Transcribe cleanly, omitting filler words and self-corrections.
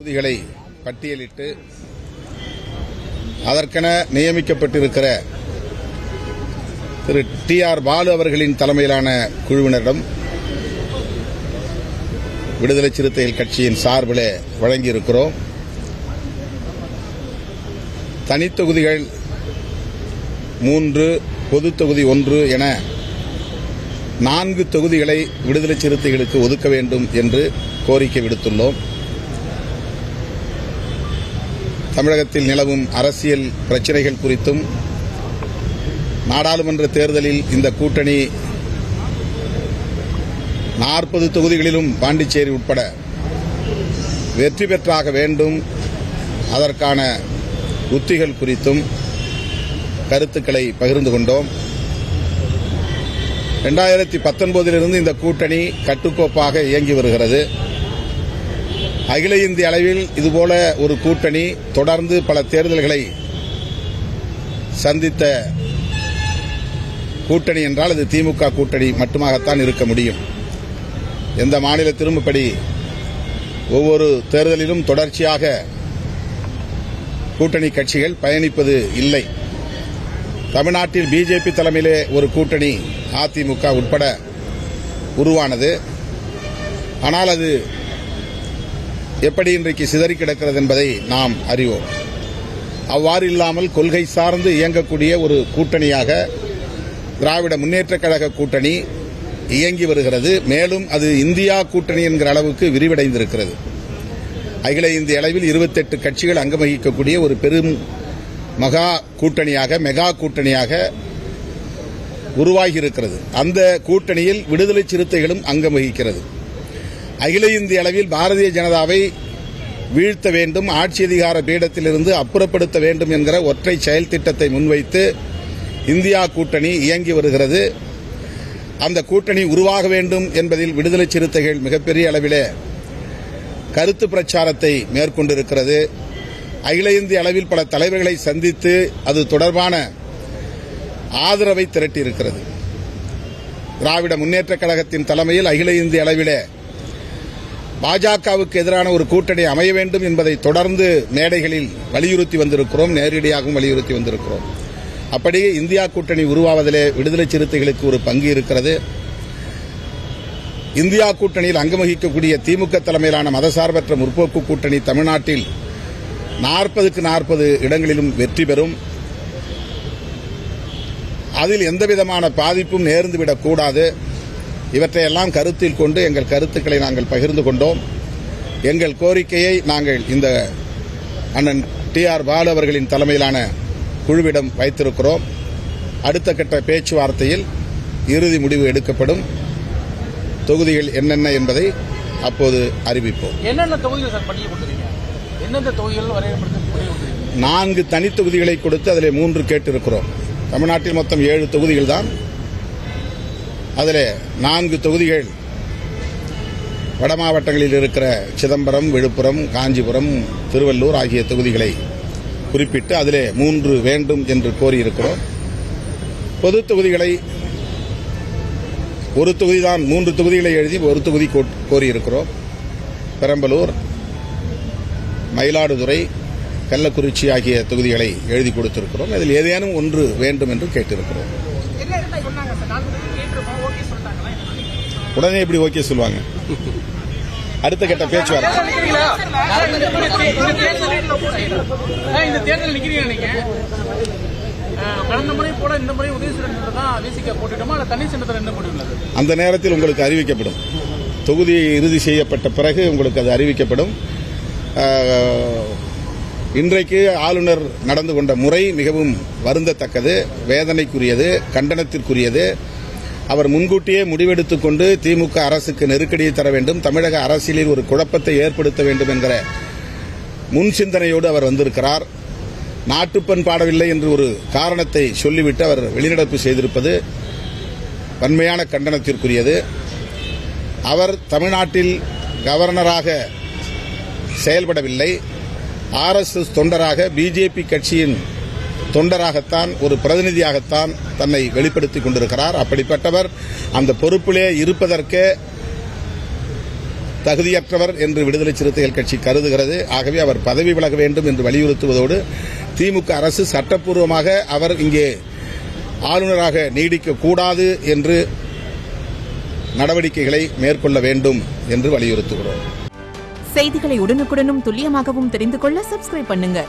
தொகுதிகளை பட்டியலிட்டு அதற்கென நியமிக்கப்பட்டிருக்கிற திரு டி.ஆர். பாலு அவர்களின் தலைமையிலான குழுவினரிடம் விடுதலை சிறுத்தைகள் கட்சியின் சார்பில் வழங்கியிருக்கிறோம். தனித்தொகுதிகள் 3, பொது தொகுதி 1 என 4 தொகுதிகளை விடுதலை சிறுத்தைகளுக்கு ஒதுக்க வேண்டும் என்று கோரிக்கை விடுத்துள்ளோம். தமிழகத்தில் நிலவும் அரசியல் பிரச்சினைகள் குறித்தும் நாடாளுமன்ற தேர்தலில் இந்த கூட்டணி 40 தொகுதிகளிலும் பாண்டிச்சேரி உட்பட வெற்றி பெற்றாக வேண்டும், அதற்கான உத்திகள் குறித்தும் கருத்துக்களை பகிர்ந்து கொண்டோம். 2019 இந்த கூட்டணி கட்டுக்கோப்பாக இயங்கி வருகிறது. அகில இந்திய அளவில் இதுபோல ஒரு கூட்டணி தொடர்ந்து பல தேர்தல்களை சந்தித்த கூட்டணி என்றால் அது திமுக கூட்டணி மட்டுமாகத்தான் இருக்க முடியும். எந்த மாநிலத்திலும் இப்படி ஒவ்வொரு தேர்தலிலும் தொடர்ச்சியாக கூட்டணி கட்சிகள் பயணிப்பது இல்லை. தமிழ்நாட்டில் பிஜேபி தலைமையிலே ஒரு கூட்டணி அதிமுக உட்பட உருவானது. ஆனால் அது எப்படி இன்றைக்கு சிதறி கிடக்கிறது என்பதை நாம் அறிவோம். அவ்வாறு இல்லாமல் கொள்கை சார்ந்து இயங்கக்கூடிய ஒரு கூட்டணியாக திராவிட முன்னேற்றக் கழக கூட்டணி இயங்கி வருகிறது. மேலும் அது இந்தியா கூட்டணி என்கிற அளவுக்கு விரிவடைந்திருக்கிறது. அகில இந்திய அளவில் 28 கட்சிகள் அங்கம் வகிக்கக்கூடிய ஒரு பெரும் மெகா கூட்டணியாக உருவாகி இருக்கிறது. அந்த கூட்டணியில் விடுதலை சிறுத்தைகளும் அங்கம் வகிக்கிறது. அகில இந்திய அளவில் பாரதிய ஜனதாவை வீழ்த்த வேண்டும், ஆட்சி அதிகார பீடத்திலிருந்து அப்புறப்படுத்த வேண்டும் என்கிற ஒற்றை செயல் திட்டத்தை முன்வைத்து இந்தியா கூட்டணி இயங்கி வருகிறது. அந்த கூட்டணி உருவாக வேண்டும் என்பதில் விடுதலை சிறுத்தைகள் மிகப்பெரிய அளவிலே கருத்து பிரச்சாரத்தை மேற்கொண்டிருக்கிறது. அகில இந்திய அளவில் பல தலைவர்களை சந்தித்து அது தொடர்பான ஆதரவை திரட்டியிருக்கிறது. திராவிட முன்னேற்றக் கழகத்தின் தலைமையில் அகில இந்திய அளவிலே பாஜகவுக்கு எதிரான ஒரு கூட்டணி அமைய வேண்டும் என்பதை தொடர்ந்து மேடைகளில் வலியுறுத்தி வந்திருக்கிறோம், நேரடியாகவும் வலியுறுத்தி வந்திருக்கிறோம். அப்படி இந்தியா கூட்டணி உருவாவதிலே விடுதலை சிறுத்தைகளுக்கு ஒரு பங்கு இருக்கிறது. இந்தியா கூட்டணியில் அங்கம் வகிக்கக்கூடிய திமுக தலைமையிலான மதசார்பற்ற முற்போக்கு கூட்டணி தமிழ்நாட்டில் 40க்கு 40 இடங்களிலும் வெற்றி பெறும். அதில் எந்தவிதமான பாதிப்பும் நேர்ந்துவிடக்கூடாது. இவற்றையெல்லாம் கருத்தில் கொண்டு எங்கள் கருத்துக்களை நாங்கள் பகிர்ந்து கொண்டோம். எங்கள் கோரிக்கையை நாங்கள் இந்த அண்ணன் டி.ஆர். பாலு அவர்களின் தலைமையிலான குழுவிடம் வைத்திருக்கிறோம். அடுத்த கட்ட பேச்சுவார்த்தையில் இறுதி முடிவு எடுக்கப்படும். தொகுதிகள் என்னென்ன என்பதை அப்போது அறிவிப்போம். என்னென்ன தொகுதிகள் சார் பட்டியல் கொடுத்திருக்கீங்க? எந்தெந்த தொகுதிகள் வரையறுப்பதற்கு 4 தனி தொகுதிகளை கொடுத்து அதிலே 3 கேட்டிருக்கிறோம். தமிழ்நாட்டில் மொத்தம் 7 தொகுதிகள் தான். அதிலே 4 தொகுதிகள் வட மாவட்டங்களில் இருக்கிற சிதம்பரம், விழுப்புரம், காஞ்சிபுரம், திருவள்ளூர் ஆகிய தொகுதிகளை குறிப்பிட்டு அதிலே 3 வேண்டும் என்று கோரியிருக்கிறோம். பொது தொகுதிகளை ஒரு தொகுதிதான், 3 தொகுதிகளை எழுதி ஒரு தொகுதி கோரியிருக்கிறோம். பெரம்பலூர், மயிலாடுதுறை, கள்ளக்குறிச்சி ஆகிய தொகுதிகளை எழுதி கொடுத்திருக்கிறோம். அதில் ஏதேனும் ஒன்று வேண்டும் என்று கேட்டிருக்கிறோம். உடனே எப்படி ஓகே சொல்லுவாங்க? அடுத்த கட்ட பேச்சுவார்த்தை. இந்த தேர்தல் நிக்கிறீங்க, கடந்த முறை போல இந்த முறை உதவி தான் விசிக போட்டுட்டோமா, அல்ல தனி சின்னத்தில் என்ன முடிவுள்ளது? அந்த நேரத்தில் உங்களுக்கு அறிவிக்கப்படும். தொகுதி இறுதி செய்யப்பட்ட பிறகு உங்களுக்கு அது அறிவிக்கப்படும். இன்றைக்கு ஆளுநர் நடந்து கொண்ட முறை மிகவும் வருந்தத்தக்கது, வேதனைக்குரியது, கண்டனத்திற்குரியது. அவர் முன்கூட்டியே முடிவெடுத்துக் கொண்டு திமுக அரசுக்கு நெருக்கடியை தர வேண்டும், தமிழக அரசியலில் ஒரு குழப்பத்தை ஏற்படுத்த வேண்டும் என்கிற முன் சிந்தனையோடு அவர் வந்திருக்கிறார். நாட்டுப்பண் பாடவில்லை என்று ஒரு காரணத்தை சொல்லிவிட்டு அவர் வெளிநடப்பு செய்திருப்பது வன்மையான கண்டனத்திற்குரியது. அவர் தமிழ்நாட்டில் கவர்னராக செயல்படவில்லை, RSS தொண்டராக, பிஜேபி கட்சியின் தொண்டராகத்தான், ஒரு பிரதிநிதியாகத்தான் தன்னை வெளிப்படுத்திக் கொண்டிருக்கிறார். அப்படிப்பட்டவர் அந்த பொறுப்பிலே இருப்பதற்கு தகுதியற்றவர் என்று விடுதலை சிறுத்தைகள் கட்சி கருதுகிறது. ஆகவே அவர் பதவி விலக வேண்டும் என்று வலியுறுத்துவதோடு திமுக அரசு சட்டப்பூர்வமாக அவர் இங்கே ஆளுநராக நீடிக்கக்கூடாது என்று நடவடிக்கைகளை மேற்கொள்ள வேண்டும் என்று வலியுறுத்துகிறோம். செய்திகளை உடனுக்குடனும் துல்லியமாகவும் தெரிந்து கொள்ள சப்ஸ்கிரைப் பண்ணுங்க.